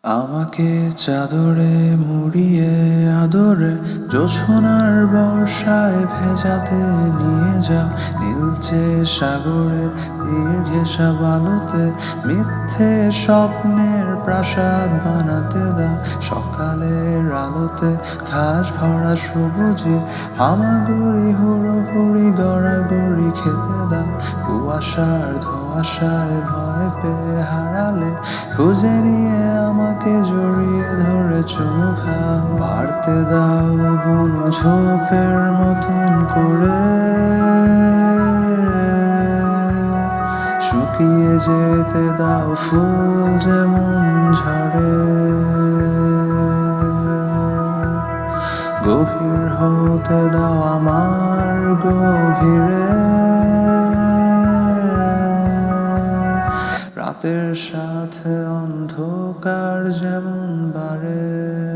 আমাকে চাদরে মুড়িয়ে আদরে জোছনার বর্ষায় ভেজাতে নিয়ে যা। নীলচে সাগরের তীর ঘেঁষা বালুতে মিথ্যে স্বপ্নের প্রাসাদ বানাতে দাও। সকালের আলোতে ঘাস ভরা সবুজে হামাগুড়ি হুড়োহুড়ি গড়াগড়ি খেতে দাও। কুয়াশার ধোঁয়াশায় ভয় পেয়ে হারালে খুঁজে নিয়ে আমাকে জড়িয়ে ধরে চুমু খাও। বাড়তে দাও বুনো ঝোপের মতন করে, শুকিয়ে যেতে দাও ফুল যেমন ঝরে। গভীর হতে দাও আমার গভীরে, রাতের সাথে অন্ধকার যেমন বাড়ে।